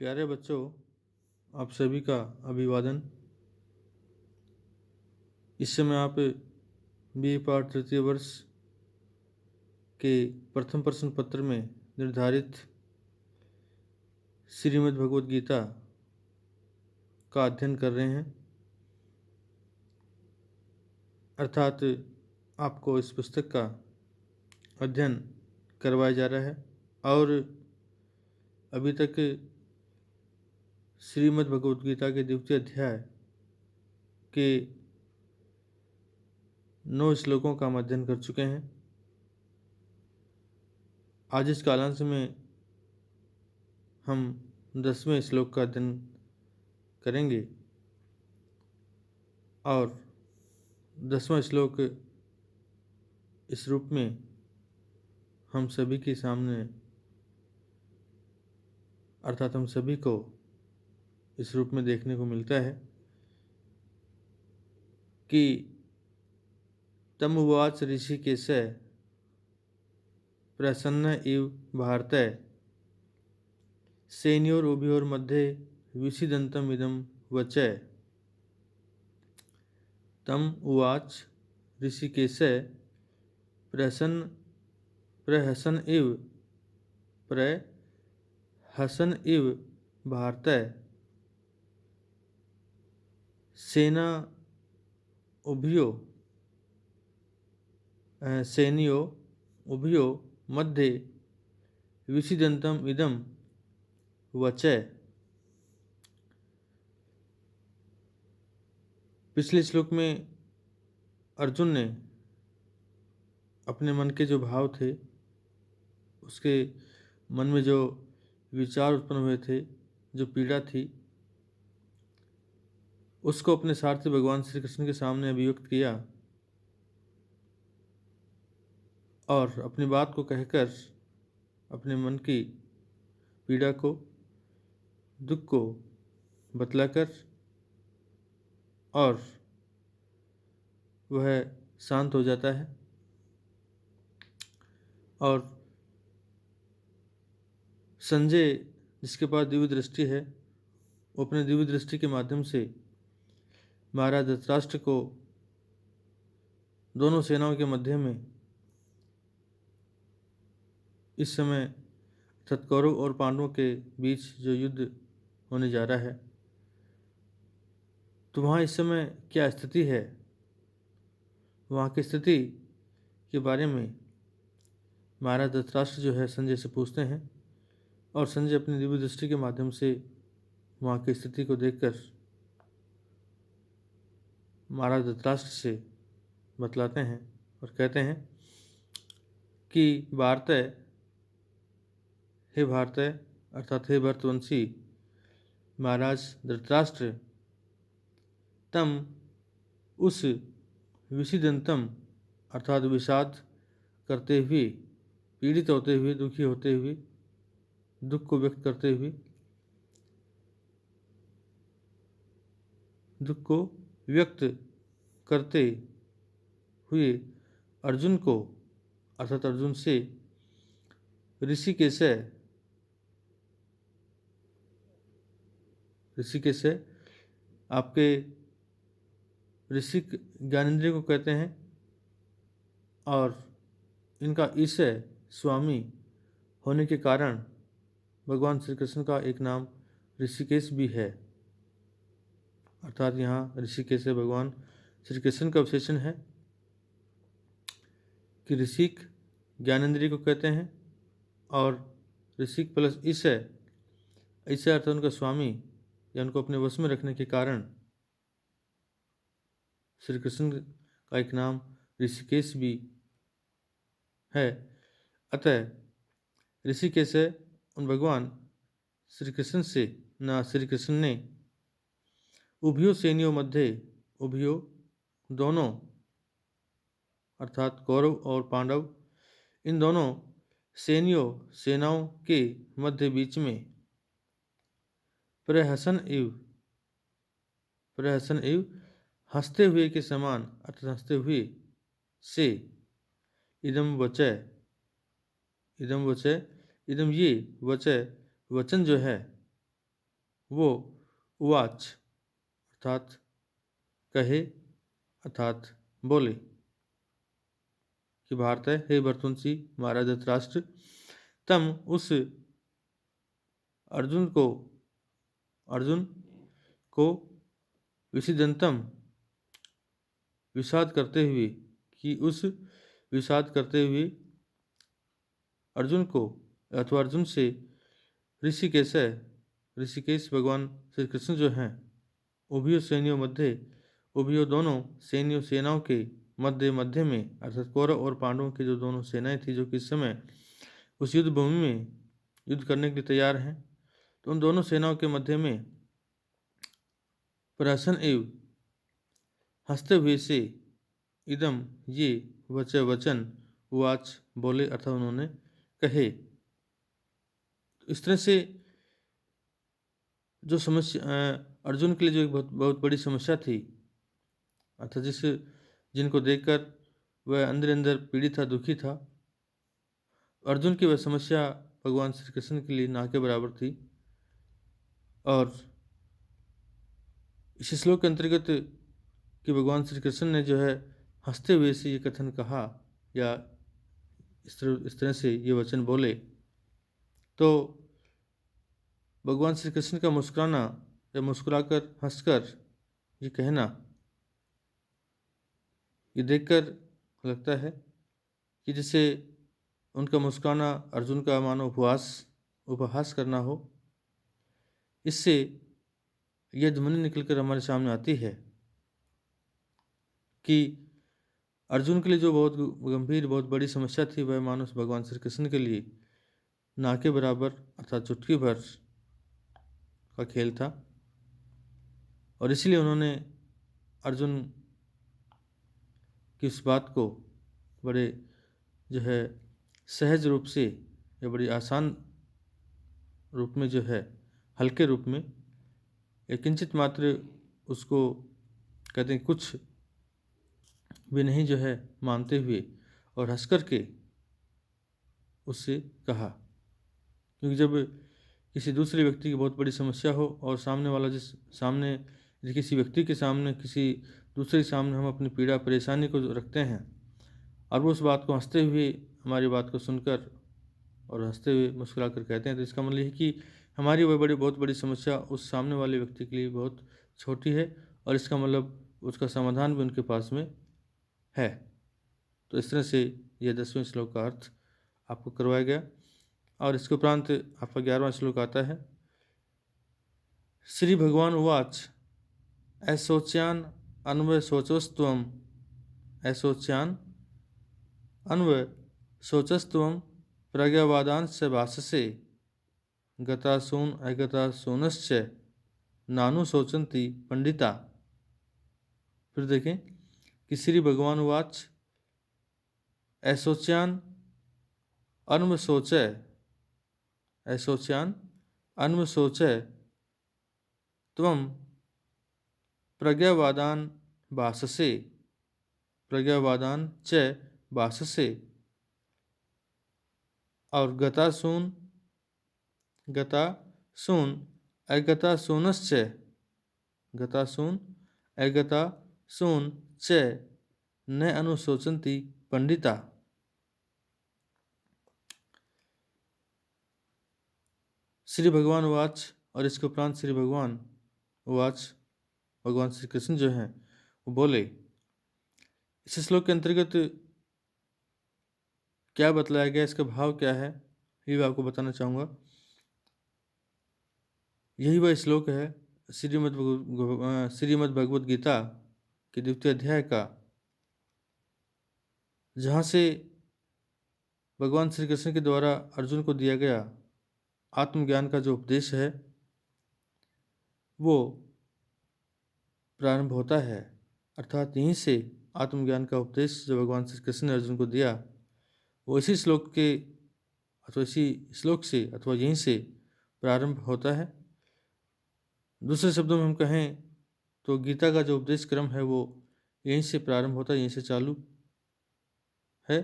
प्यारे बच्चों, आप सभी का अभिवादन। इस समय आप बी पाठ तृतीय वर्ष के प्रथम प्रश्न पत्र में निर्धारित श्रीमद् भगवद गीता का अध्ययन कर रहे हैं। अर्थात आपको इस पुस्तक का अध्ययन करवाया जा रहा है और अभी तक श्रीमद् भगवद गीता के द्वितीय अध्याय के 9 श्लोकों का हम अध्ययन कर चुके हैं। आज इस कालांश में हम 10वें श्लोक का अध्ययन करेंगे और 10वां श्लोक इस रूप में हम सभी के सामने, अर्थात हम सभी को इस रूप में देखने को मिलता है कि तम उवाच ऋषिकेश प्रसन्न इव भारतय सेनयोरुभयोर्मध्ये विषीदन्तम् इदं वचः। तम उवाच ऋषिकेश प्रहसन इव भारतय सेना सैन्यो उभयो मध्ये विषीदन्तम् इदं वचः। पिछले श्लोक में अर्जुन ने अपने मन के जो भाव थे, उसके मन में जो विचार उत्पन्न हुए थे, जो पीड़ा थी, उसको अपने सारथी भगवान श्री कृष्ण के सामने अभिव्यक्त किया और अपनी बात को कहकर अपने मन की पीड़ा को, दुख को बतलाकर और वह शांत हो जाता है और संजय, जिसके पास दिव्य दृष्टि है, वो अपने दिव्य दृष्टि के माध्यम से महाराज धृतराष्ट्र को दोनों सेनाओं के मध्य में इस समय कौरव और पांडवों के बीच जो युद्ध होने जा रहा है, तो वहाँ इस समय क्या स्थिति है, वहाँ की स्थिति के बारे में महाराज धृतराष्ट्र जो है संजय से पूछते हैं और संजय अपनी दिव्य दृष्टि के माध्यम से वहाँ की स्थिति को देखकर महाराज धृतराष्ट्र से बतलाते हैं और कहते हैं कि हे भारतय अर्थात हे भरतवंशी महाराज धृतराष्ट्र, तम उस विषीदंतम अर्थात विषाद करते हुए, पीड़ित होते हुए, दुखी होते हुए, दुख को व्यक्त करते हुए, दुख को व्यक्त करते हुए अर्जुन को, अर्थात अर्जुन से ऋषिकेश आपके ऋषिक ज्ञानेंद्रिय को कहते हैं और इनका ईशय स्वामी होने के कारण भगवान श्री कृष्ण का एक नाम ऋषिकेश भी है। अर्थात यहाँ ऋषिकेश भगवान श्री कृष्ण का विशेषण है कि ऋषिक ज्ञानेंद्रिय को कहते हैं और ऋषिक प्लस ईशय अर्थात उनका स्वामी या उनको अपने वश में रखने के कारण श्री कृष्ण का एक नाम ऋषिकेश भी है। अतः ऋषिकेश उन भगवान श्री कृष्ण ने उभयो सैन्यों मध्य, उभयो दोनों अर्थात कौरव और पांडव, इन दोनों सेनाओं के मध्य बीच में प्रहसन इव हंसते हुए के समान, अर्थात हंसते हुए से इदम वचन जो है वो उवाच अर्थात कहे अर्थात बोले कि भारत है, हे भर्तुहंसी महाराज धृतराष्ट्र, तम उस अर्जुन को विषिदंतम विषाद करते हुए कि उस विषाद करते हुए अर्जुन को अथवा अर्जुन से ऋषिकेश भगवान श्री कृष्ण जो हैं उभयों दोनों सेनाओं के मध्य में अर्थात कौरव और पांडवों की जो दोनों सेनाएं थी जो कि इस समय उस युद्ध भूमि में युद्ध करने के लिए तैयार हैं, तो उन दोनों सेनाओं के मध्य में प्रहसन एवं हंसते हुए से इदम ये वचन उवाच बोले अर्थात उन्होंने कहे। इस तरह से जो समस्या अर्जुन के लिए जो एक बहुत बड़ी समस्या थी अर्थात जिनको देखकर वह अंदर अंदर पीड़ित था, दुखी था, अर्जुन की वह समस्या भगवान श्री कृष्ण के लिए ना के बराबर थी। और इस श्लोक के अंतर्गत कि भगवान श्री कृष्ण ने जो है हंसते हुए से ये कथन कहा या इस तरह से ये वचन बोले, तो भगवान श्री कृष्ण का मुस्कुराना या मुस्कुराकर हंसकर ये कहना, ये देखकर लगता है कि जैसे उनका मुस्कुराना अर्जुन का मानो उपहास करना हो। इससे यह ध्वनि निकलकर हमारे सामने आती है कि अर्जुन के लिए जो बहुत गंभीर बहुत बड़ी समस्या थी वह मानो भगवान श्री कृष्ण के लिए ना के बराबर अर्थात चुटकी भर का खेल था। और इसलिए उन्होंने अर्जुन की इस बात को बड़े जो है सहज रूप से या बड़ी आसान रूप में जो है हल्के रूप में या किंचित मात्र उसको कहते हैं कुछ भी नहीं जो है मानते हुए और हंस कर के उससे कहा। क्योंकि जब किसी दूसरे व्यक्ति की बहुत बड़ी समस्या हो और सामने वाला सामने किसी व्यक्ति के सामने किसी दूसरे के सामने हम अपनी पीड़ा परेशानी को रखते हैं और वो उस बात को हंसते हुए हमारी बात को सुनकर और हंसते हुए मुस्कुरा कर कहते हैं, तो इसका मतलब है कि हमारी वह बहुत बड़ी समस्या उस सामने वाले व्यक्ति के लिए बहुत छोटी है और इसका मतलब उसका समाधान भी उनके पास में है। तो इस तरह से यह 10वें श्लोक का अर्थ आपको करवाया गया। और इसके उपरांत आपका 11वां श्लोक आता है। श्री भगवान उवाच ऐशोच्यान अन्वय शोचोस्त्वम ऐशोच्यान अन्वय शोचस्त्वम प्रज्ञावादांश भाषसे गतासून अगतासूनश्च नानु शोचन्ति पंडिता। फिर देखें कि श्री भगवान उवाच ऐशोच्यान अन्व शोचय ऐशोच्यान अन्व शोचय त्वम प्रज्ञावादान भाषसे प्रज्ञावादान च भाषसे और गतासून अगतासूनश्च गतासून अगतासून च न अनुशोचन्ति पंडिता। श्री भगवान उवाच और इसके उपरांत श्री भगवान उवाच भगवान श्री कृष्ण जो हैं वो बोले। इस श्लोक के अंतर्गत क्या बतलाया गया, इसका भाव क्या है, ये मैं आपको बताना चाहूँगा। यही वह श्लोक है श्रीमद् भगवद गीता के 2वें अध्याय का, जहाँ से भगवान श्री कृष्ण के द्वारा अर्जुन को दिया गया आत्मज्ञान का जो उपदेश है वो प्रारंभ होता है। अर्थात यहीं से आत्मज्ञान का उपदेश जो भगवान श्री कृष्ण ने अर्जुन को दिया वो इसी श्लोक के अथवा इसी श्लोक से अथवा यहीं से प्रारंभ होता है। दूसरे शब्दों में हम कहें तो गीता का जो उपदेश क्रम है वो यहीं से प्रारंभ होता है, यहीं से चालू है।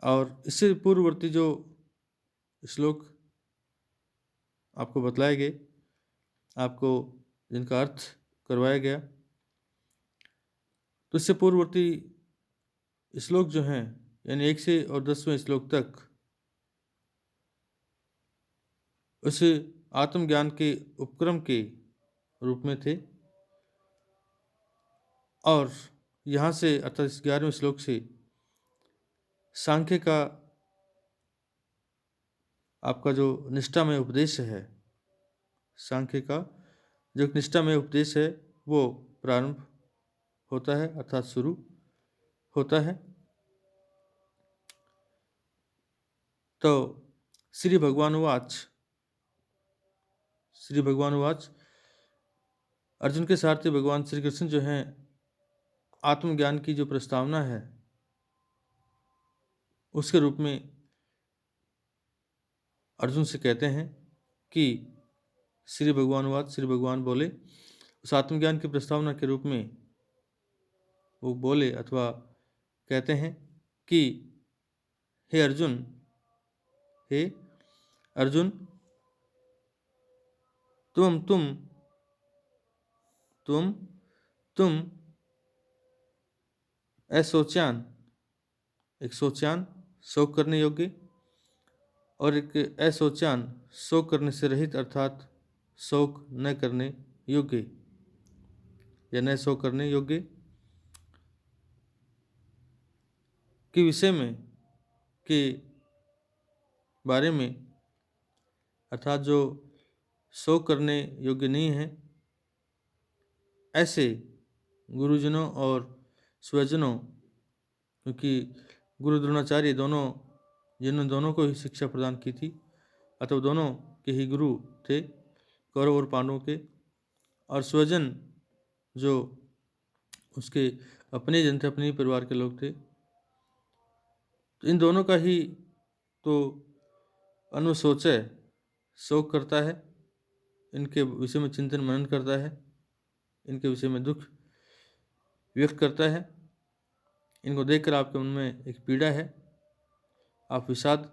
और इससे पूर्ववर्ती जो श्लोक आपको बतलाए गए आपको जिनका अर्थ करवाया गया। तो इससे पूर्ववर्ती श्लोक जो हैं, यानी 1 से और 10वें श्लोक तक उस आत्मज्ञान के उपक्रम के रूप में थे, और यहाँ से अर्थात इस 11वें श्लोक से सांख्य का आपका जो निष्ठामय उपदेश है, सांख्य का जो निष्ठामय उपदेश है वो प्रारंभ होता है, अर्थात शुरू होता है। तो श्री भगवान वाच अर्जुन के सारथी भगवान श्री कृष्ण जो हैं आत्मज्ञान की जो प्रस्तावना है उसके रूप में अर्जुन से कहते हैं कि श्री भगवान बोले, उस आत्मज्ञान की प्रस्तावना के रूप में वो बोले अथवा कहते हैं कि हे अर्जुन तुम असोचान, एक सोचान शोक करने योग्य और एक असोचान शोक करने से रहित, अर्थात शोक न करने योग्य या न शोक करने योग्य के विषय में के बारे में, अर्थात जो शोक करने योग्य नहीं है, ऐसे गुरुजनों और स्वजनों, क्योंकि गुरु द्रोणाचार्य जिन्होंने दोनों को ही शिक्षा प्रदान की थी, अतः दोनों के ही गुरु थे, कौरव और पांडवों के, और स्वजन जो उसके अपने जन थे, अपने ही परिवार के लोग थे। तो इन दोनों का ही तो अनुशोचय शोक करता है, इनके विषय में चिंतन मनन करता है, इनके विषय में दुख व्यक्त करता है। इनको देखकर आपके मन में एक पीड़ा है, आप विषाद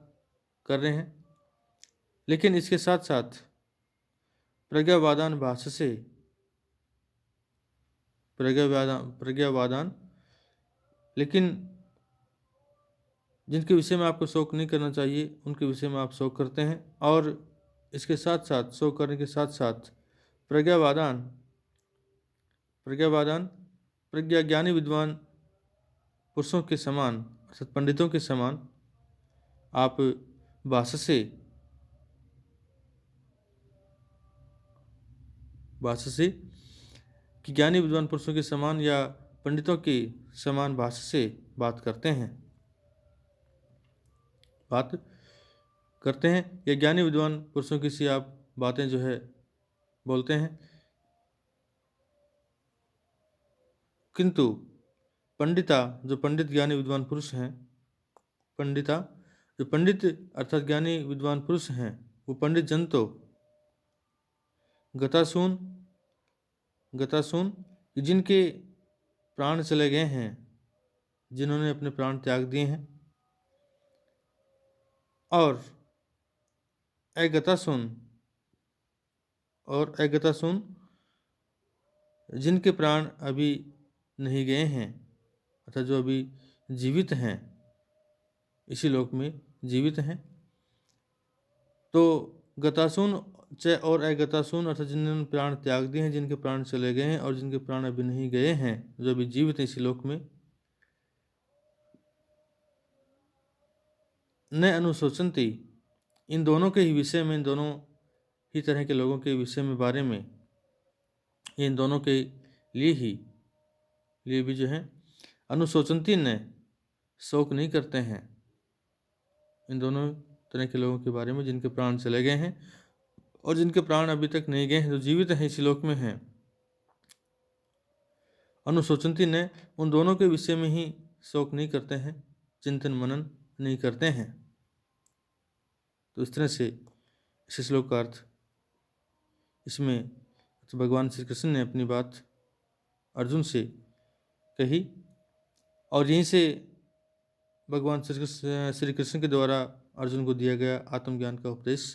कर रहे हैं। लेकिन इसके साथ साथ प्रज्ञावादान भाषसे, प्रज्ञावादान, लेकिन जिनके विषय में आपको शोक नहीं करना चाहिए उनके विषय में आप शोक करते हैं। और इसके साथ साथ शोक करने के साथ साथ प्रज्ञावादान प्रज्ञाज्ञानी विद्वान पुरुषों के समान, अर्थात पंडितों के समान आप भाषसे कि ज्ञानी विद्वान पुरुषों के समान या पंडितों के समान भाषा से बात करते हैं या ज्ञानी विद्वान पुरुषों की सी आप बातें जो है बोलते हैं। किंतु पंडिता, जो पंडित ज्ञानी विद्वान पुरुष हैं, जो पंडित अर्थात ज्ञानी विद्वान पुरुष हैं, वो पंडित जन तो गतासून जिनके प्राण चले गए हैं, जिन्होंने अपने प्राण त्याग दिए हैं, और अगतासून जिनके प्राण अभी नहीं गए हैं, अर्थात जो अभी जीवित हैं, इसी लोक में जीवित हैं। तो गतासून और अगतासून अर्थात जिन्होंने प्राण त्याग दिए हैं, जिनके प्राण चले गए हैं और जिनके प्राण अभी नहीं गए हैं, जो अभी जीवित हैं इसी लोक में, न अनुशोचन्ति, इन दोनों के ही विषय में, इन दोनों ही तरह के लोगों के विषय में, बारे में, इन दोनों के लिए भी जो है अनुशोचन्ति न शोक नहीं करते हैं, इन दोनों तरह के लोगों के बारे में जिनके प्राण चले गए हैं और जिनके प्राण अभी तक नहीं गए हैं, जो जीवित हैं इसी लोक में हैं। अनुशोचन्ति न, उन दोनों के विषय में ही शोक नहीं करते हैं, चिंतन मनन नहीं करते हैं। तो इस तरह से इस श्लोक का अर्थ इसमें तो भगवान श्री कृष्ण ने अपनी बात अर्जुन से कही, और यहीं से भगवान श्री कृष्ण के द्वारा अर्जुन को दिया गया आत्मज्ञान का उपदेश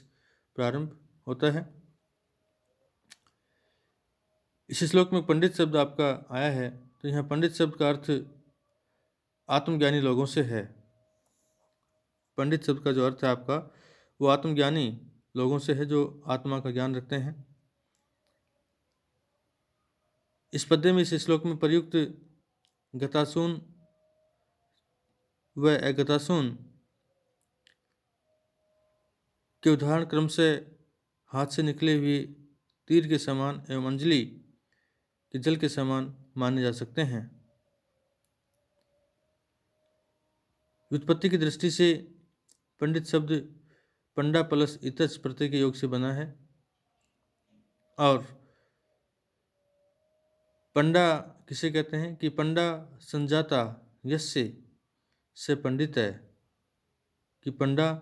प्रारंभ होता है। इस श्लोक में पंडित शब्द आपका आया है, तो यहाँ पंडित शब्द का अर्थ आत्मज्ञानी लोगों से है। पंडित शब्द का जो अर्थ है आपका, वो आत्मज्ञानी लोगों से है, जो आत्मा का ज्ञान रखते हैं। इस पद्य में, इस श्लोक में प्रयुक्त गतासून व अगतासून के उदाहरण क्रम से हाथ से निकले हुए तीर के समान एवं अंजलि के जल के समान माने जा सकते हैं। व्युत्पत्ति की दृष्टि से पंडित शब्द पंडा प्लस इतच प्रत्यय के योग से बना है, और पंडा किसे कहते हैं कि पंडा संजाता यस्य से पंडित है, कि पंडा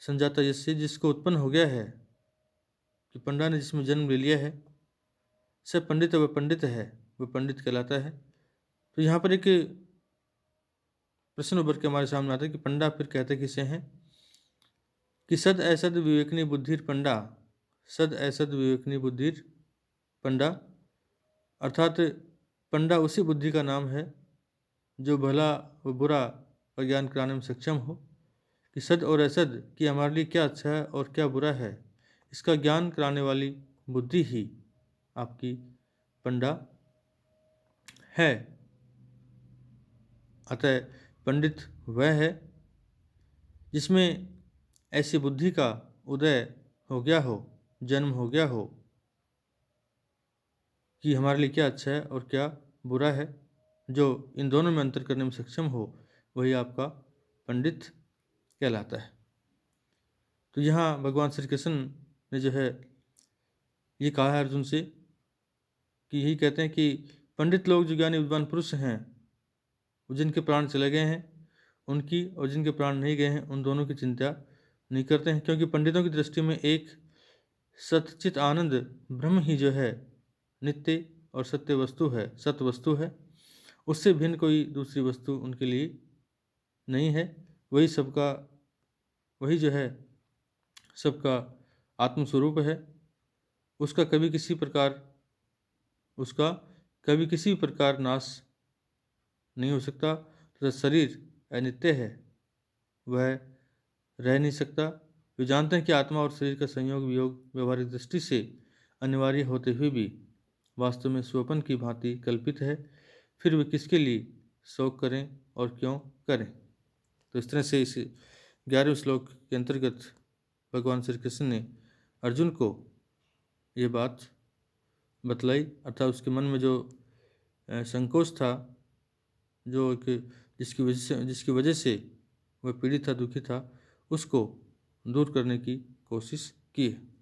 संजाता यस्य जिसको उत्पन्न हो गया है, कि पंडा ने जिसमें जन्म ले लिया है, से पंडित वह पंडित है, वह पंडित कहलाता है। तो यहाँ पर एक प्रश्न उभर के हमारे सामने आता है कि पंडा फिर कहते किसे हैं, कि सद असद विवेकनी बुद्धिर पंडा, सद असद विवेकनी बुद्धिर पंडा, अर्थात पंडा उसी बुद्धि का नाम है जो भला व बुरा का ज्ञान कराने में सक्षम हो, कि सद और असद कि हमारे लिए क्या अच्छा है और क्या बुरा है, इसका ज्ञान कराने वाली बुद्धि ही आपकी पंडा है। अतः पंडित वह है जिसमें ऐसी बुद्धि का उदय हो गया हो, जन्म हो गया हो, कि हमारे लिए क्या अच्छा है और क्या बुरा है, जो इन दोनों में अंतर करने में सक्षम हो, वही आपका पंडित कहलाता है। तो यहाँ भगवान श्री कृष्ण ने जो है ये कहा है अर्जुन से, कि यही कहते हैं कि पंडित लोग जो ज्ञानी विद्वान पुरुष हैं, जिनके प्राण चले गए हैं उनकी, और जिनके प्राण नहीं गए हैं उन दोनों की चिंता नहीं करते हैं, क्योंकि पंडितों की दृष्टि में एक सच्चित आनंद ब्रह्म ही जो है नित्य और सत्य वस्तु है, सत वस्तु है, उससे भिन्न कोई दूसरी वस्तु उनके लिए नहीं है। वही सबका, वही जो है सबका आत्मस्वरूप है। उसका कभी किसी प्रकार नाश नहीं हो सकता, तथा शरीर अनित्य है, वह रह नहीं सकता। वे जानते हैं कि आत्मा और शरीर का संयोग वियोग व्यवहारिक दृष्टि से अनिवार्य होते हुए भी वास्तव में स्वप्न की भांति कल्पित है, फिर वे किसके लिए शोक करें और क्यों करें। तो इस तरह से इस 11वें श्लोक के अंतर्गत भगवान श्री कृष्ण ने अर्जुन को ये बात बतलाई, अर्थात उसके मन में जो संकोच था, जो एक जिसकी वजह से वह पीड़ित था, दुखी था, उसको दूर करने की कोशिश की है।